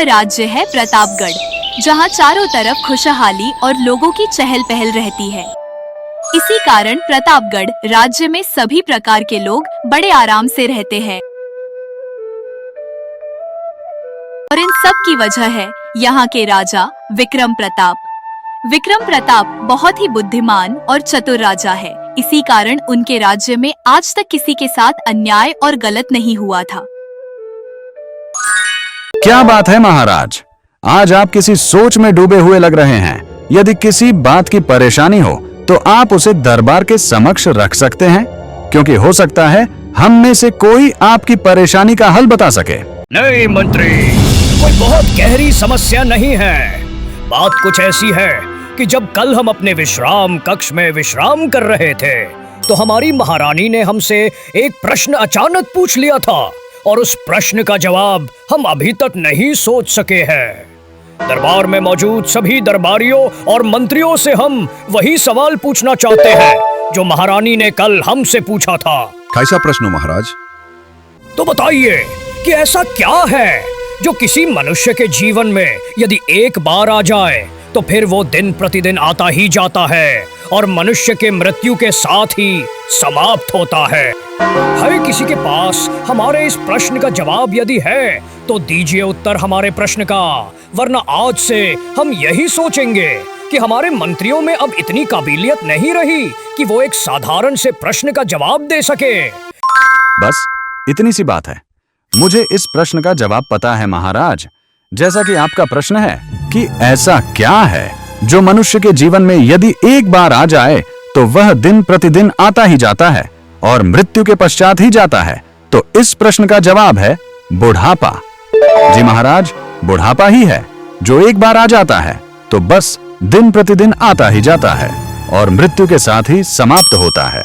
वह राज्य है प्रतापगढ़, जहाँ चारों तरफ खुशहाली और लोगों की चहल पहल रहती है। इसी कारण प्रतापगढ़ राज्य में सभी प्रकार के लोग बड़े आराम से रहते हैं और इन सब की वजह है यहाँ के राजा विक्रम प्रताप। विक्रम प्रताप बहुत ही बुद्धिमान और चतुर राजा है। इसी कारण उनके राज्य में आज तक किसी के साथ अन्याय और गलत नहीं हुआ था। क्या बात है महाराज, आज आप किसी सोच में डूबे हुए लग रहे हैं। यदि किसी बात की परेशानी हो तो आप उसे दरबार के समक्ष रख सकते हैं, क्योंकि हो सकता है हम में से कोई आपकी परेशानी का हल बता सके। नहीं मंत्री, कोई बहुत गहरी समस्या नहीं है। बात कुछ ऐसी है कि जब कल हम अपने विश्राम कक्ष में विश्राम कर रहे थे तो हमारी महारानी ने हमसे एक प्रश्न अचानक पूछ लिया था और उस प्रश्न का जवाब हम अभी तक नहीं सोच सके हैं। दरबार में मौजूद सभी दरबारियों और मंत्रियों से हम वही सवाल पूछना चाहते हैं जो महारानी ने कल हमसे पूछा था। कैसा प्रश्न महाराज? तो बताइए कि ऐसा क्या है जो किसी मनुष्य के जीवन में यदि एक बार आ जाए तो फिर वो दिन प्रतिदिन आता ही जाता है और मनुष्य के मृत्यु के साथ ही समाप्त होता है। किसी के पास हमारे इस प्रश्न का जवाब यदि है तो दीजिए उत्तर हमारे प्रश्न का, वरना आज से हम यही सोचेंगे कि हमारे मंत्रियों में अब इतनी काबिलियत नहीं रही कि वो एक साधारण से प्रश्न का जवाब दे सके। बस इतनी सी बात है। मुझे इस प्रश्न का जवाब पता है महाराज। जैसा कि आपका प्रश्न है कि ऐसा क्या है जो मनुष्य के जीवन में यदि एक बार आ जाए तो वह दिन प्रतिदिन आता ही जाता है और मृत्यु के पश्चात ही जाता है, तो इस प्रश्न का जवाब है बुढ़ापा। जी महाराज, बुढ़ापा ही है जो एक बार आ जाता है तो बस दिन प्रतिदिन आता ही जाता है और मृत्यु के साथ ही समाप्त होता है।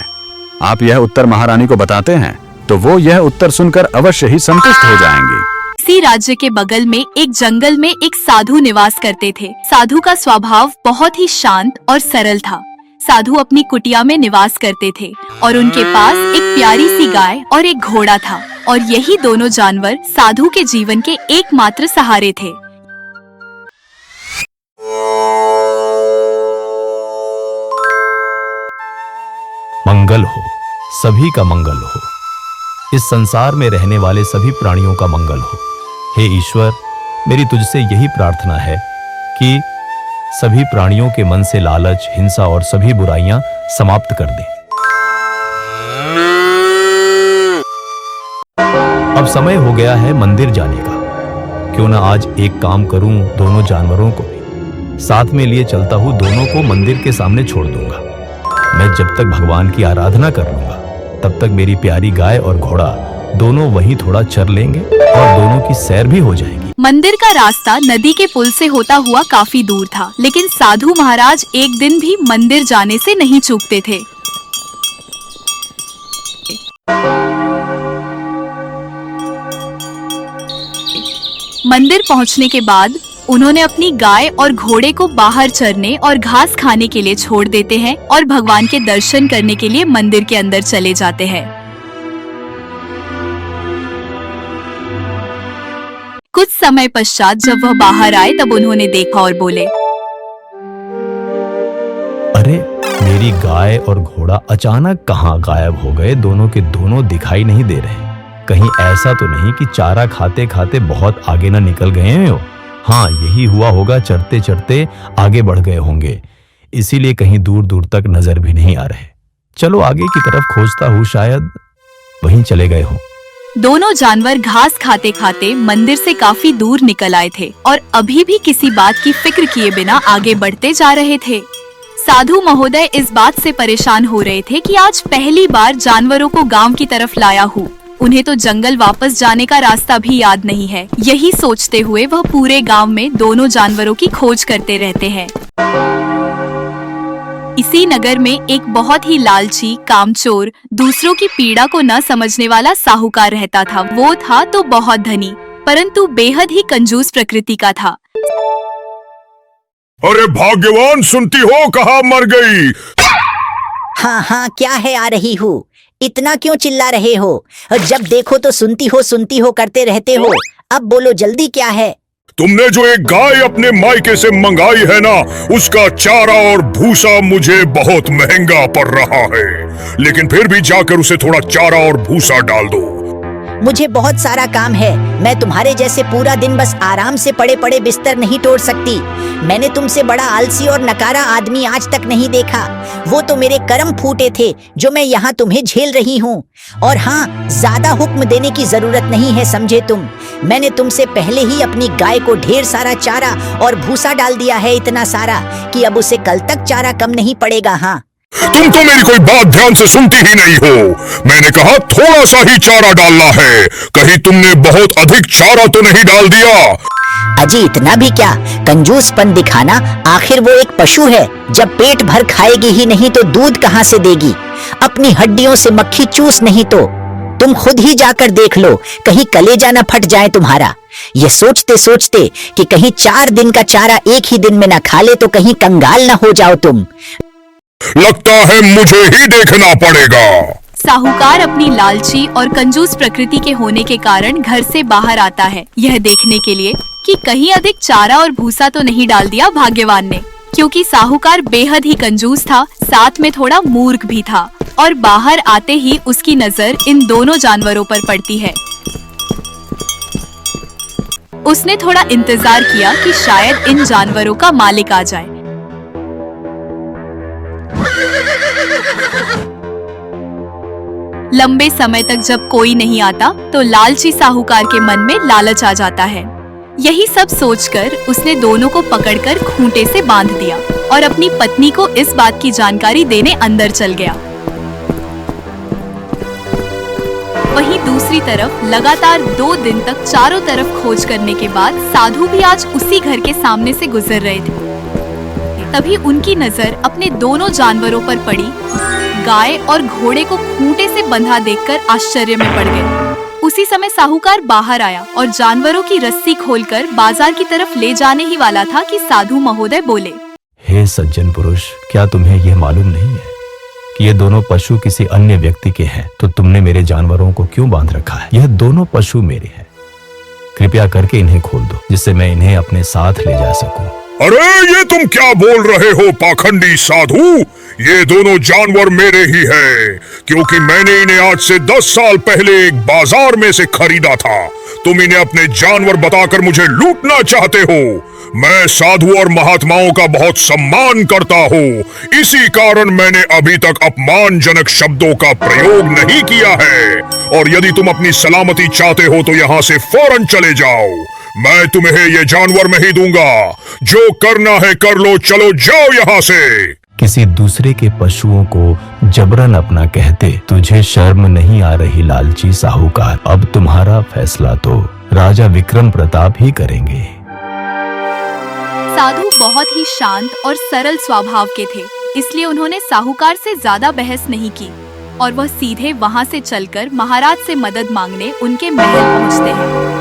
आप यह उत्तर महारानी को बताते हैं तो वो यह उत्तर सुनकर अवश्य ही संतुष्ट हो जाएंगी। इसी राज्य के बगल में एक जंगल में एक साधु निवास करते थे। साधु का स्वभाव बहुत ही शांत और सरल था। साधु अपनी कुटिया में निवास करते थे और उनके पास एक प्यारी सी गाय और एक घोड़ा था और यही दोनों जानवर साधु के जीवन के एकमात्र सहारे थे। मंगल हो, सभी का मंगल हो। इस संसार में रहने वाले सभी प्राणियों का मंगल हो। हे ईश्वर, मेरी तुझसे यही प्रार्थना है कि सभी प्राणियों के मन से लालच, हिंसा और सभी बुराइयां समाप्त कर दे। अब समय हो गया है मंदिर जाने का। क्यों ना आज एक काम करूं, दोनों जानवरों को भी साथ में लिए चलता हूं। दोनों को मंदिर के सामने छोड़ दूंगा। मैं जब तक भगवान की आराधना कर लूंगा तब तक मेरी प्यारी गाय और घोड़ा दोनों वहीं थोड़ा चर लेंगे और दोनों की सैर भी हो जाएगी। मंदिर का रास्ता नदी के पुल से होता हुआ काफी दूर था, लेकिन साधु महाराज एक दिन भी मंदिर जाने से नहीं चूकते थे। मंदिर पहुंचने के बाद उन्होंने अपनी गाय और घोड़े को बाहर चरने और घास खाने के लिए छोड़ देते हैं और भगवान के दर्शन करने के लिए मंदिर के अंदर चले जाते हैं। कुछ समय पश्चात जब वह बाहर आए तब उन्होंने देखा और बोले, अरे मेरी गाय और घोड़ा अचानक कहाँ गायब हो गए? दोनों के दोनों दिखाई नहीं दे रहे। कहीं ऐसा तो नहीं कि चारा खाते खाते बहुत आगे न निकल गए हो? हाँ, यही हुआ होगा, चढ़ते चढ़ते आगे बढ़ गए होंगे, इसीलिए कहीं दूर दूर तक नजर भी नहीं आ रहे। चलो आगे की तरफ खोजता हूँ, शायद वहीं चले गए हो। दोनों जानवर घास खाते खाते मंदिर से काफी दूर निकल आए थे और अभी भी किसी बात की फिक्र किए बिना आगे बढ़ते जा रहे थे। साधु महोदय इस बात से परेशान हो रहे थे कि आज पहली बार जानवरों को गांव की तरफ लाया हूँ। उन्हें तो जंगल वापस जाने का रास्ता भी याद नहीं है। यही सोचते हुए वह पूरे गांव में दोनों जानवरों की खोज करते रहते हैं। इसी नगर में एक बहुत ही लालची, कामचोर, दूसरों की पीड़ा को न समझने वाला साहूकार रहता था। वो था तो बहुत धनी, परंतु बेहद ही कंजूस प्रकृति का था। अरे भाग्यवान, सुनती हो कहाँ मर गई? हाँ हाँ, क्या है, आ रही हूँ। इतना क्यों चिल्ला रहे हो? जब देखो तो सुनती हो करते रहते हो। अब बोलो जल्दी, क्या है? तुमने जो एक गाय अपने मायके से मंगाई है ना, उसका चारा और भूसा मुझे बहुत महंगा पड़ रहा है, लेकिन फिर भी जाकर उसे थोड़ा चारा और भूसा डाल दो। मुझे बहुत सारा काम है। मैं तुम्हारे जैसे पूरा दिन बस आराम से पड़े पड़े बिस्तर नहीं तोड़ सकती। मैंने तुमसे बड़ा आलसी और नकारा आदमी आज तक नहीं देखा। वो तो मेरे कर्म फूटे थे जो मैं यहाँ तुम्हें झेल रही हूँ। और हाँ, ज्यादा हुक्म देने की जरूरत नहीं है, समझे तुम। मैंने तुमसे पहले ही अपनी गाय को ढेर सारा चारा और भूसा डाल दिया है, इतना सारा कि अब उसे कल तक चारा कम नहीं पड़ेगा। हाँ, तुम तो मेरी कोई बात ध्यान से सुनती ही नहीं हो। मैंने कहा थोड़ा सा ही चारा डालना है, कहीं तुमने बहुत अधिक चारा तो नहीं डाल दिया। अजी इतना भी क्या, कंजूसपन दिखाना। आखिर वो एक पशु है, जब पेट भर खाएगी ही नहीं तो दूध कहाँ से देगी। अपनी हड्डियों से मक्खी चूस नहीं तो। तुम खुद ही जाकर देख लो, कहीं कलेजा न फट जाए तुम्हारा। ये सोचते सोचते कि कहीं 4 दिन का चारा एक ही दिन में न खा ले तो कहीं कंगाल न हो जाओ तुम। लगता है मुझे ही देखना पड़ेगा। साहूकार अपनी लालची और कंजूस प्रकृति के होने के कारण घर से बाहर आता है, यह देखने के लिए कि कहीं अधिक चारा और भूसा तो नहीं डाल दिया भाग्यवान ने। क्योंकि साहूकार बेहद ही कंजूस था, साथ में थोड़ा मूर्ख भी था। और बाहर आते ही उसकी नजर इन दोनों जानवरों पर पड़ती है। उसने थोड़ा इंतजार किया कि शायद इन जानवरों का मालिक आ जाए। लंबे समय तक जब कोई नहीं आता तो लालची साहूकार के मन में लालच आ जाता है। यही सब सोचकर उसने दोनों को पकड़कर खूंटे से बांध दिया और अपनी पत्नी को इस बात की जानकारी देने अंदर चल गया। वहीं दूसरी तरफ लगातार 2 दिन तक चारों तरफ खोज करने के बाद साधु भी आज उसी घर के सामने से गुजर रहे थे। तभी उनकी नजर अपने दोनों जानवरों पर पड़ी। गाय और घोड़े को खूंटे से बंधा देखकर आश्चर्य में पड़ गए। उसी समय साहूकार बाहर आया और जानवरों की रस्सी खोलकर बाजार की तरफ ले जाने ही वाला था कि साधु महोदय बोले, हे सज्जन पुरुष, क्या तुम्हें यह मालूम नहीं है कि ये दोनों पशु किसी अन्य व्यक्ति के हैं? तो तुमने मेरे जानवरों को क्यों बांध रखा है? यह दोनों पशु मेरे हैं। कृपया करके इन्हें खोल दो, जिससे मैं इन्हें अपने साथ ले जा सकूं। अरे ये तुम क्या बोल रहे हो पाखंडी साधु? ये दोनों जानवर मेरे ही हैं, क्योंकि मैंने इन्हें आज से 10 साल पहले एक बाजार में से खरीदा था। तुम इन्हें अपने जानवर बताकर मुझे लूटना चाहते हो। मैं साधु और महात्माओं का बहुत सम्मान करता हूँ, इसी कारण मैंने अभी तक अपमानजनक शब्दों का प्रयोग नहीं किया है। और यदि तुम अपनी सलामती चाहते हो तो यहाँ से फौरन चले जाओ। मैं तुम्हें ये जानवर नहीं दूंगा। जो करना है कर लो, चलो जाओ यहाँ से। किसी दूसरे के पशुओं को जबरन अपना कहते तुझे शर्म नहीं आ रही लालची साहूकार? अब तुम्हारा फैसला तो राजा विक्रम प्रताप ही करेंगे। साधु बहुत ही शांत और सरल स्वभाव के थे, इसलिए उन्होंने साहूकार से ज्यादा बहस नहीं की और वह सीधे वहां से चलकर महाराज से मदद मांगने उनके महल पहुंचते हैं।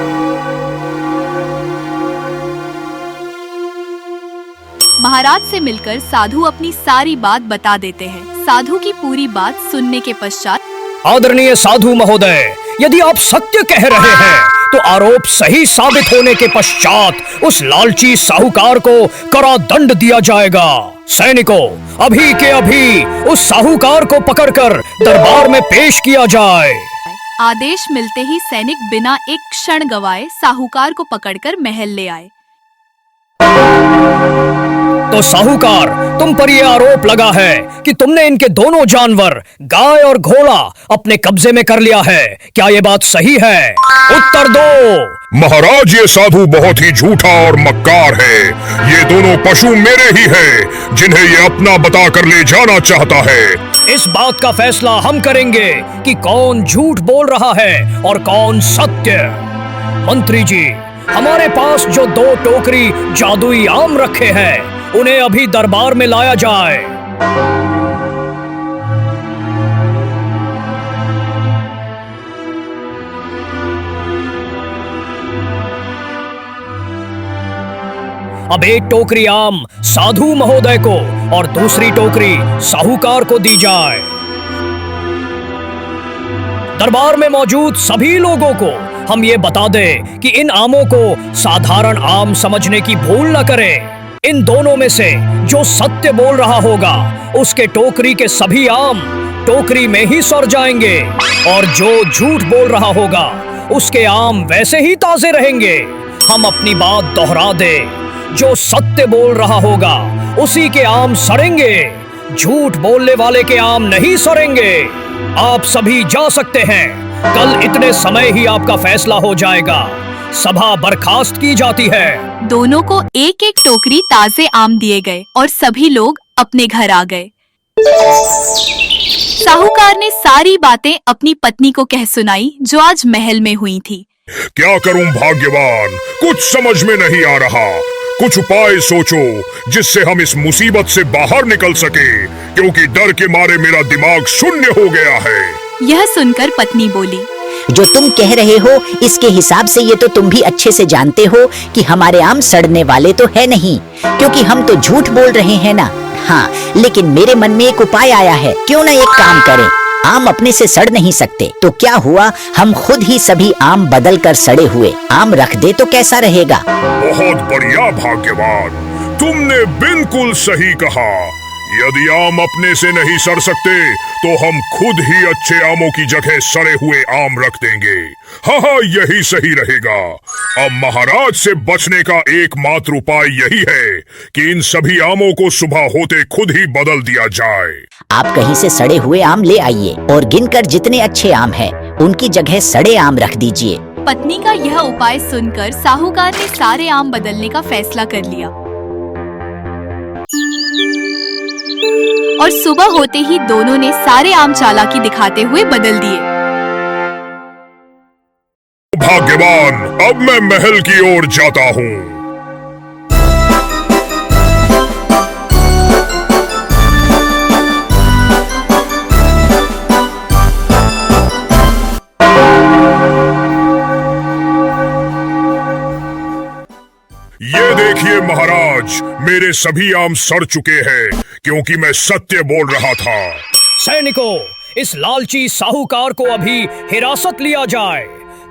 महाराज से मिलकर साधु अपनी सारी बात बता देते हैं। साधु की पूरी बात सुनने के पश्चात, आदरणीय साधु महोदय, यदि आप सत्य कह रहे हैं तो आरोप सही साबित होने के पश्चात उस लालची साहूकार को कड़ा दंड दिया जाएगा। सैनिकों, अभी के अभी उस साहूकार को पकड़कर दरबार में पेश किया जाए। आदेश मिलते ही सैनिक बिना एक क्षण गवाए साहूकार को पकड़कर महल ले आए। तो साहूकार, तुम पर यह आरोप लगा है कि तुमने इनके दोनों जानवर गाय और घोड़ा अपने कब्जे में कर लिया है। क्या ये बात सही है? उत्तर दो। महाराज, ये साधु बहुत ही झूठा और मक्कार है। ये दोनों पशु मेरे ही हैं, जिन्हें ये अपना बताकर ले जाना चाहता है। इस बात का फैसला हम करेंगे कि कौन झूठ बोल रहा है और कौन सत्य। मंत्री जी, हमारे पास जो 2 टोकरी जादुई आम रखे हैं, उन्हें अभी दरबार में लाया जाए। अब एक टोकरी आम साधु महोदय को और दूसरी टोकरी साहूकार को दी जाए। दरबार में मौजूद सभी लोगों को हम ये बता दें कि इन आमों को साधारण आम समझने की भूल न करें। इन दोनों में से जो सत्य बोल रहा होगा उसके टोकरी के सभी आम टोकरी में ही सड़ जाएंगे, और जो झूठ बोल रहा होगा उसके आम वैसे ही ताजे रहेंगे। हम अपनी बात दोहरा दें, जो सत्य बोल रहा होगा उसी के आम सड़ेंगे, झूठ बोलने वाले के आम नहीं सड़ेंगे। आप सभी जा सकते हैं, कल इतने समय ही आपका फैसला हो जाएगा। सभा बर्खास्त की जाती है। दोनों को एक एक टोकरी ताजे आम दिए गए और सभी लोग अपने घर आ गए। साहूकार ने सारी बातें अपनी पत्नी को कह सुनाई जो आज महल में हुई थी। क्या करूं भाग्यवान, कुछ समझ में नहीं आ रहा। कुछ उपाय सोचो जिससे हम इस मुसीबत से बाहर निकल सके, क्योंकि डर के मारे मेरा दिमाग शून्य हो गया है। यह सुनकर पत्नी बोली, जो तुम कह रहे हो इसके हिसाब से ये तो तुम भी अच्छे से जानते हो कि हमारे आम सड़ने वाले तो है नहीं, क्योंकि हम तो झूठ बोल रहे हैं ना। हाँ, लेकिन मेरे मन में एक उपाय आया है। क्यों ना एक काम करें, आम अपने से सड़ नहीं सकते, तो क्या हुआ हम खुद ही सभी आम बदल कर सड़े हुए आम रख दे तो कैसा रहेगा? बहुत बढ़िया भाग्यवान, तुमने बिल्कुल सही कहा। यदि आम अपने से नहीं सड़ सकते तो हम खुद ही अच्छे आमों की जगह सड़े हुए आम रख देंगे। हाँ, यही सही रहेगा। अब महाराज से बचने का एकमात्र उपाय यही है कि इन सभी आमों को सुबह होते खुद ही बदल दिया जाए। आप कहीं से सड़े हुए आम ले आइए और गिनकर जितने अच्छे आम हैं उनकी जगह सड़े आम रख दीजिए। पत्नी का यह उपाय सुनकर साहूकार ने सारे आम बदलने का फैसला कर लिया और सुबह होते ही दोनों ने सारे आम चालाकी दिखाते हुए बदल दिए। भाग्यवान, अब मैं महल की ओर जाता हूँ। ये देखिए महाराज, मेरे सभी आम सड़ चुके हैं क्योंकि मैं सत्य बोल रहा था। सैनिकों, इस लालची साहूकार को अभी हिरासत लिया जाए,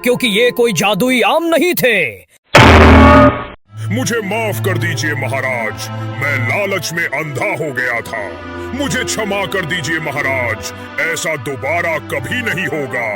क्योंकि ये कोई जादुई आम नहीं थे। मुझे माफ कर दीजिए महाराज, मैं लालच में अंधा हो गया था। मुझे क्षमा कर दीजिए महाराज, ऐसा दोबारा कभी नहीं होगा।